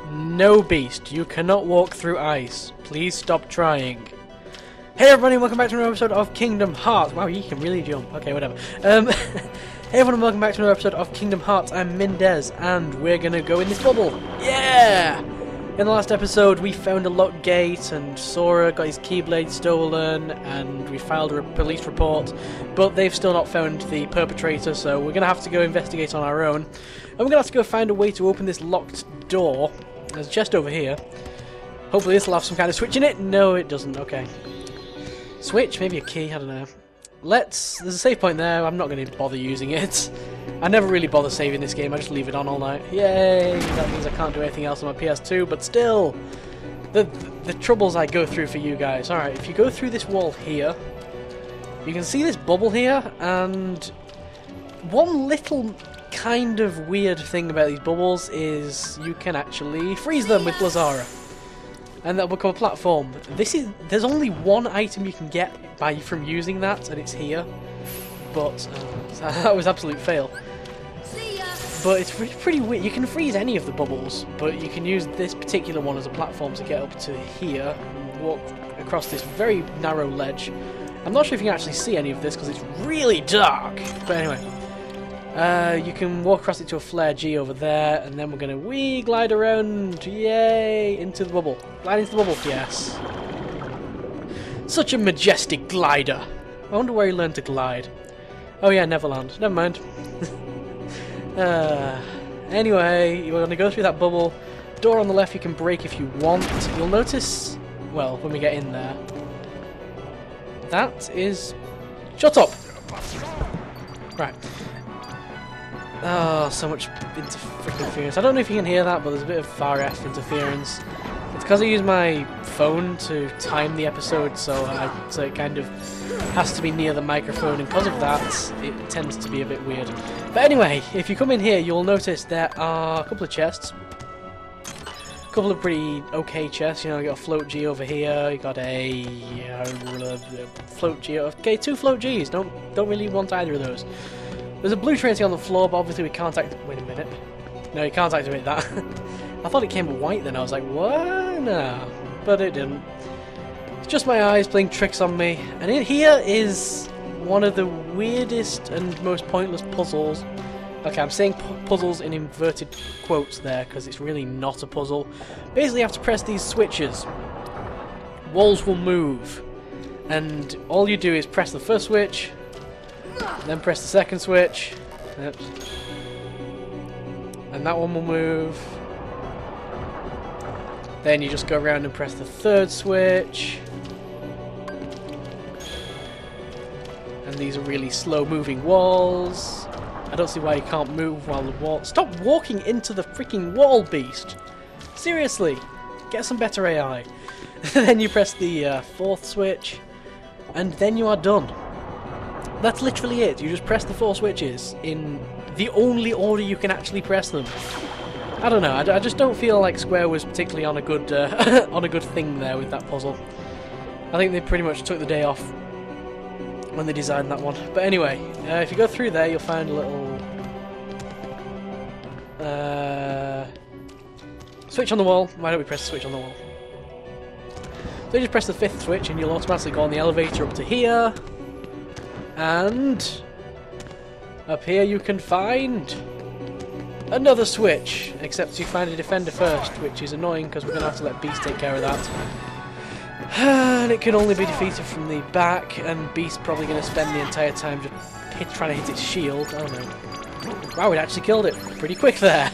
No beast, you cannot walk through ice. Please stop trying. Hey everybody, welcome back to another episode of Kingdom Hearts. Wow, you can really jump. Okay, whatever. Hey everyone, welcome back to another episode of Kingdom Hearts. I'm Mindez, and we're gonna go in this bubble. Yeah! In the last episode, we found a locked gate, and Sora got his Keyblade stolen, and we filed a police report, but they've still not found the perpetrator, so we're gonna have to go investigate on our own. And we're gonna have to go find a way to open this locked door. There's a chest over here. Hopefully this will have some kind of switch in it. No, it doesn't. Okay. Switch? Maybe a key? I don't know. There's a save point there. I'm not going to bother using it. I never really bother saving this game. I just leave it on all night. Yay! That means I can't do anything else on my PS2, but still, the troubles I go through for you guys. Alright, if you go through this wall here, you can see this bubble here, and one little kind of weird thing about these bubbles is you can actually freeze them with Blazara, and that'll become a platform. There's only one item you can get from using that, and it's here. But that was absolute fail. But it's pretty weird. You can freeze any of the bubbles, but you can use this particular one as a platform to get up to here and walk across this very narrow ledge. I'm not sure if you can actually see any of this because it's really dark. But anyway, you can walk across it to a flare G over there, and then we're going to glide around, yay, into the bubble. Glide into the bubble, yes. Such a majestic glider. I wonder where he learned to glide. Oh yeah, Neverland. Never mind. Anyway, you're going to go through that bubble. Door on the left you can break if you want. You'll notice, well, when we get in there, that is... Shut up! Right. Oh, so much interference. I don't know if you can hear that, but there's a bit of far F interference. It's because I use my phone to time the episode, so it kind of has to be near the microphone, and because of that, it tends to be a bit weird. But anyway, if you come in here, you'll notice there are a couple of chests. A couple of pretty okay chests. You know, you got a float G over here. You got a float G. Okay, 2 float Gs. Don't really want either of those. There's a blue trinity on the floor, but obviously we can't wait a minute. No, you can't activate that. I thought it came with white then. I was like, what? No. But it didn't. It's just my eyes playing tricks on me. And here is one of the weirdest and most pointless puzzles. Okay, I'm saying puzzles in inverted quotes there because it's really not a puzzle. Basically, you have to press these switches. Walls will move. And all you do is press the first switch, then press the second switch. Oops. And that one will move. Then you just go around and press the third switch. And these are really slow moving walls. I don't see why you can't move while the wall... Stop walking into the freaking wall, beast! Seriously! Get some better AI. Then you press the fourth switch. And then you are done. That's literally it. You just press the 4 switches in the only order you can actually press them. I don't know. I just don't feel like Square was particularly on a good on a good thing there with that puzzle. I think they pretty much took the day off when they designed that one. But anyway, if you go through there, you'll find a little switch on the wall. Why don't we press the switch on the wall? So you just press the 5th switch, and you'll automatically go on the elevator up to here. And up here you can find another switch, except you find a defender first, which is annoying because we're going to have to let Beast take care of that. And it can only be defeated from the back, and Beast's probably going to spend the entire time just trying to hit its shield. Oh no. Wow, it actually killed it pretty quick there.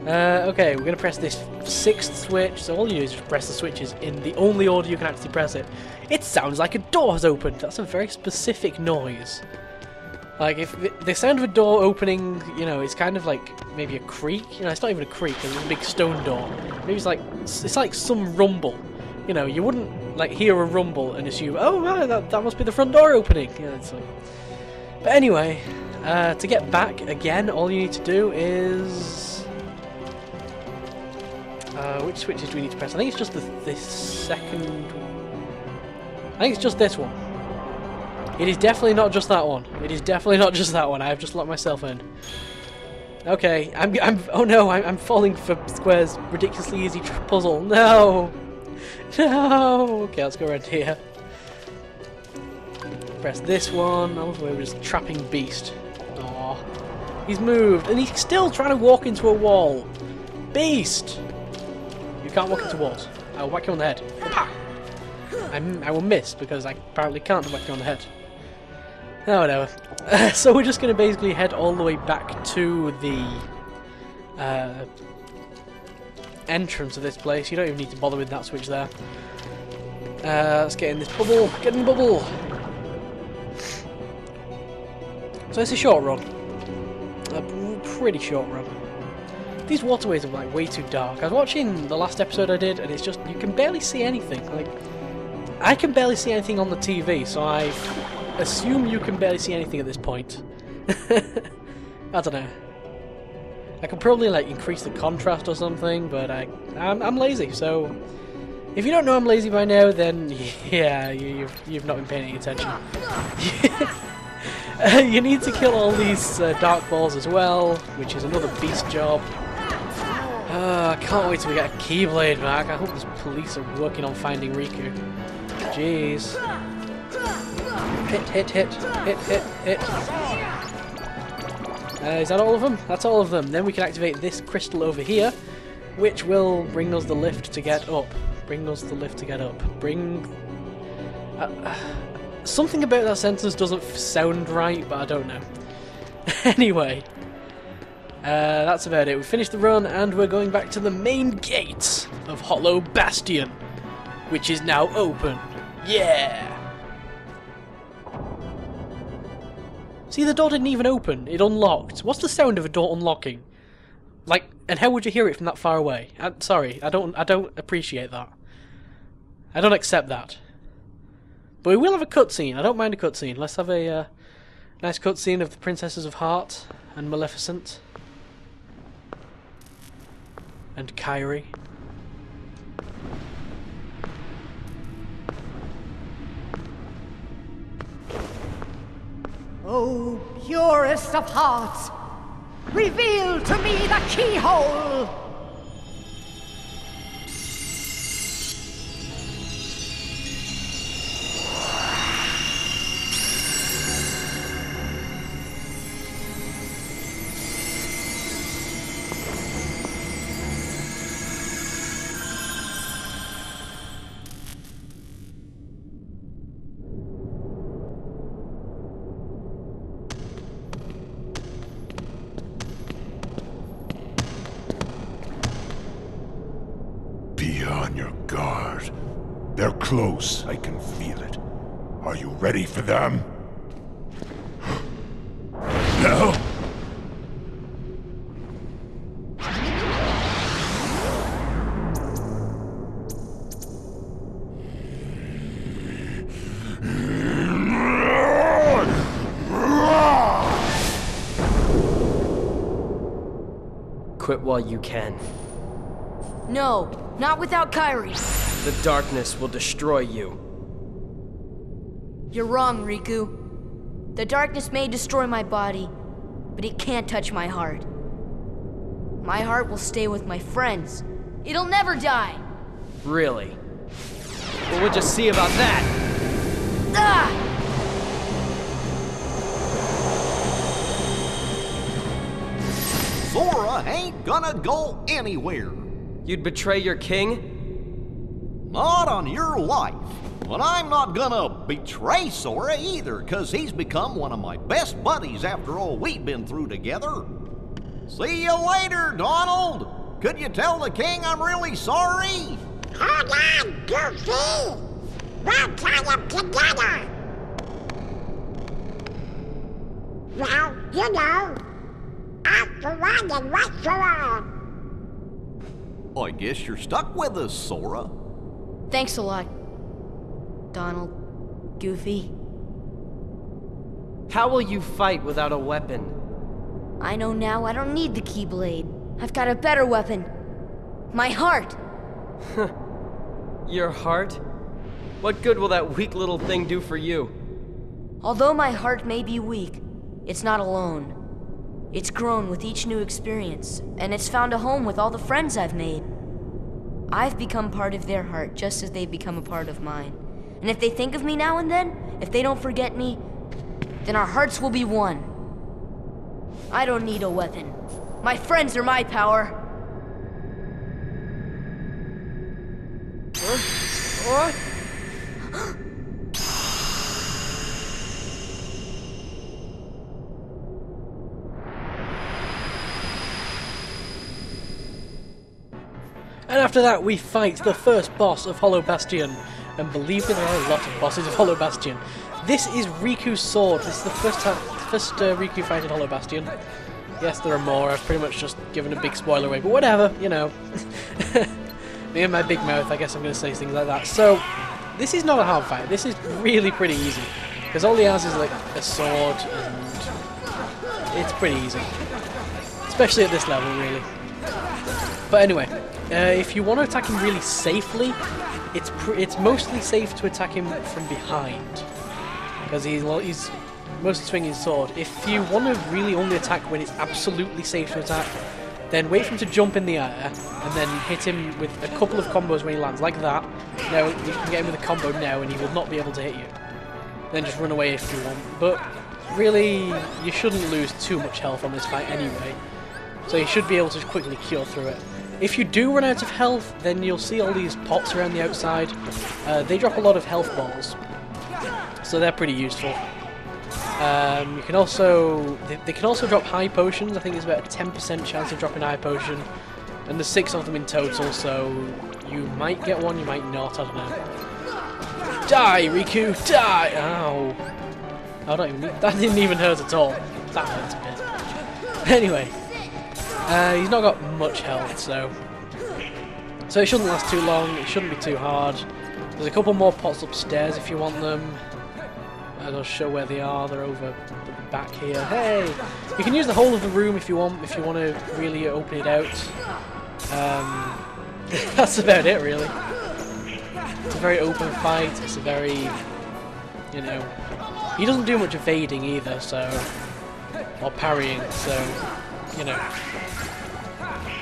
Okay, we're going to press this 6th switch, so all you do is just press the switches in the only order you can actually press it. It sounds like a door has opened. That's a very specific noise. Like, if the sound of a door opening, you know, it's kind of like maybe a creak. You know, it's not even a creak, it's a big stone door. Maybe it's like some rumble. You know, you wouldn't like hear a rumble and assume, oh wow, that must be the front door opening. You know, it's like... But anyway, to get back again, all you need to do is... which switches do we need to press? I think it's just this second... I think it's just this one. It is definitely not just that one. It is definitely not just that one. I have just locked myself in. Okay, oh no, I'm falling for Square's ridiculously easy puzzle. No! No! Okay, let's go around here. Press this one. I love the way we're just trapping Beast. Aww. He's moved, and he's still trying to walk into a wall. Beast! You can't walk into walls. I'll whack you on the head. I will miss, because I apparently can't whack you on the head. Oh, whatever. So we're just going to basically head all the way back to the entrance of this place. You don't even need to bother with that switch there. Let's get in this bubble. Get in the bubble. So it's a short run. A pretty short run. These waterways are like way too dark. I was watching the last episode I did, and it's just, you can barely see anything. Like, I can barely see anything on the TV, so I assume you can barely see anything at this point. I don't know. I could probably like increase the contrast or something, but I'm lazy. So if you don't know I'm lazy by now, then yeah, you've not been paying any attention. You need to kill all these dark balls as well, which is another beast job. I can't wait till we get a Keyblade back. I hope the police are working on finding Riku. Jeez. Hit. Is that all of them? That's all of them. Then we can activate this crystal over here, which will bring us the lift to get up. Something about that sentence doesn't sound right, but I don't know. Anyway, that's about it. We finished the run, and we're going back to the main gate of Hollow Bastion, which is now open. Yeah! See, the door didn't even open. It unlocked. What's the sound of a door unlocking? Like, and how would you hear it from that far away? I'm sorry, I don't appreciate that. I don't accept that. But we will have a cutscene. I don't mind a cutscene. Let's have a nice cutscene of the Princesses of Heart and Maleficent and Kairi. O purest of hearts, reveal to me the keyhole! Be on your guard. They're close, I can feel it. Are you ready for them? No? Quit while you can. No, not without Kairi. The darkness will destroy you. You're wrong, Riku. The darkness may destroy my body, but it can't touch my heart. My heart will stay with my friends. It'll never die. Really? Well, we'll just see about that. Ah! Sora ain't gonna go anywhere. You'd betray your king? Not on your life. But I'm not gonna betray Sora either, 'cause he's become one of my best buddies after all we've been through together. See you later, Donald. Could you tell the king I'm really sorry? Hold on, Goofy! We'll tie them together! Well, you know, after one and once for all. I guess you're stuck with us, Sora. Thanks a lot, Donald. Goofy. How will you fight without a weapon? I know now I don't need the Keyblade. I've got a better weapon. My heart! Your heart? What good will that weak little thing do for you? Although my heart may be weak, it's not alone. It's grown with each new experience, and it's found a home with all the friends I've made. I've become part of their heart just as they've become a part of mine. And if they think of me now and then, if they don't forget me, then our hearts will be one. I don't need a weapon. My friends are my power. What? And after that, we fight the first boss of Hollow Bastion. And believe me, there are a lot of bosses of Hollow Bastion. This is Riku's sword. This is the first Riku fight in Hollow Bastion. Yes, there are more. I've pretty much just given a big spoiler away, but whatever, you know. Me and my big mouth, I guess I'm going to say things like that. So, this is not a hard fight. This is really pretty easy. Because all he has is like a sword, and it's pretty easy. Especially at this level, really. But anyway, if you want to attack him really safely, it's mostly safe to attack him from behind. Because he's mostly swinging his sword. If you want to really only attack when it's absolutely safe to attack, then wait for him to jump in the air, and then hit him with a couple of combos when he lands, like that. Now, you can get him with a combo now, and he will not be able to hit you. Then just run away if you want. But really, you shouldn't lose too much health on this fight anyway. So you should be able to quickly cure through it. If you do run out of health, then you'll see all these pots around the outside. They drop a lot of health balls, so they're pretty useful. You can also they can also drop high potions. I think there's about a 10% chance of dropping a high potion, and there's 6 of them in total. So you might get one, you might not. I don't know. Die, Riku! Die! Ow! I don't even. That didn't even hurt at all. That hurts a bit. Anyway, he's not got much health, so it shouldn't last too long. It shouldn't be too hard. There's a couple more pots upstairs if you want them. I'll show where they are. They're over the back here. Hey! You can use the whole of the room if you want to really open it out. That's about it, really. It's a very open fight. It's a very, you know... He doesn't do much evading either, so... Or parrying, so... You know...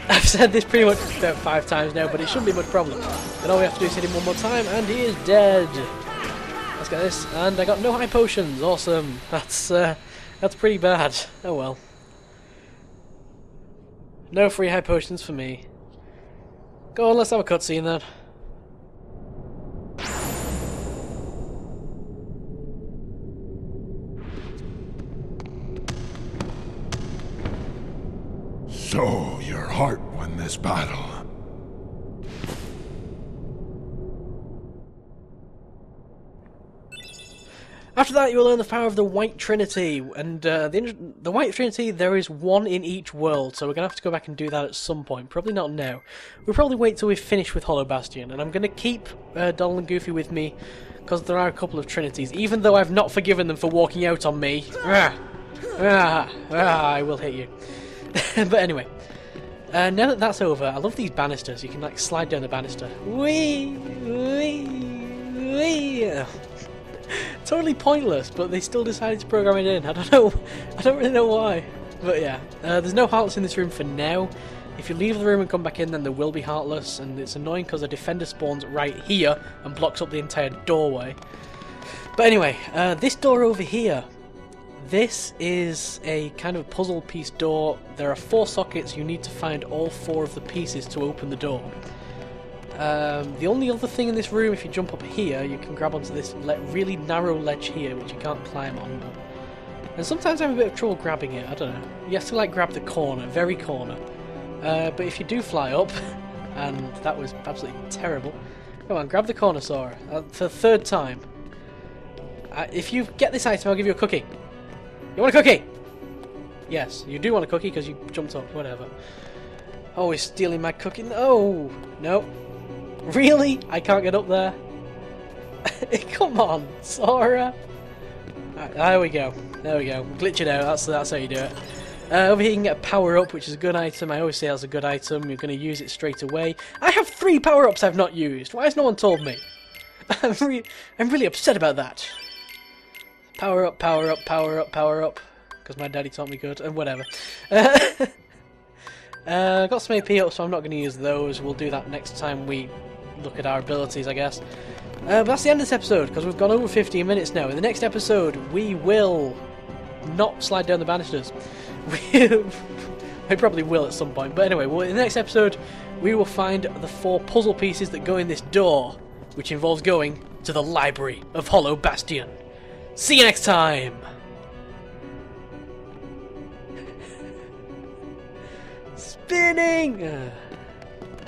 I've said this pretty much about 5 times now, but it shouldn't be much problem. And all we have to do is hit him one more time, and he is dead! Let's get this, and I got no high potions. Awesome. That's pretty bad. Oh well. No free high potions for me. Go on, let's have a cutscene then. So, your heart won this battle. After that, you will learn the power of the White Trinity, and the White Trinity, there is one in each world, so we're going to have to go back and do that at some point. Probably not now. We'll probably wait till we finish with Hollow Bastion, and I'm going to keep Donald and Goofy with me, because there are a couple of Trinities, even though I've not forgiven them for walking out on me. I will hit you. But anyway, now that that's over, I love these banisters. You can like slide down the banister. Whee! Whee! Whee! Totally pointless, but they still decided to program it in. I don't know. I don't really know why. But yeah, there's no Heartless in this room for now. If you leave the room and come back in, then there will be Heartless, and it's annoying because the defender spawns right here and blocks up the entire doorway. But anyway, this door over here, this is a kind of puzzle piece door. There are 4 sockets. You need to find all 4 of the pieces to open the door. The only other thing in this room, if you jump up here, you can grab onto this really narrow ledge here, which you can't climb on. And sometimes I have a bit of trouble grabbing it, I don't know. You have to like grab the corner, very corner. But if you do fly up, and that was absolutely terrible, come on, grab the corner, Sora, for the 3rd time. If you get this item, I'll give you a cookie. You want a cookie? Yes, you do want a cookie because you jumped up, whatever. Oh, he's stealing my cookie. No! No. Really? I can't get up there? Come on, Sora. Right, there we go. There we go. Glitch it out. That's how you do it. Over here you can get a power-up, which is a good item. I always say that's a good item. You're going to use it straight away. I have 3 power-ups I've not used. Why has no one told me? I'm really upset about that. Power-up, power-up, power-up, power-up. because my daddy taught me good, and whatever. Got some AP up, so I'm not going to use those. We'll do that next time we look at our abilities, I guess. But that's the end of this episode, because we've gone over 15 minutes now. In the next episode, we will not slide down the banisters. We probably will at some point, but anyway, in the next episode, we will find the 4 puzzle pieces that go in this door, which involves going to the library of Hollow Bastion. See you next time! Spinning!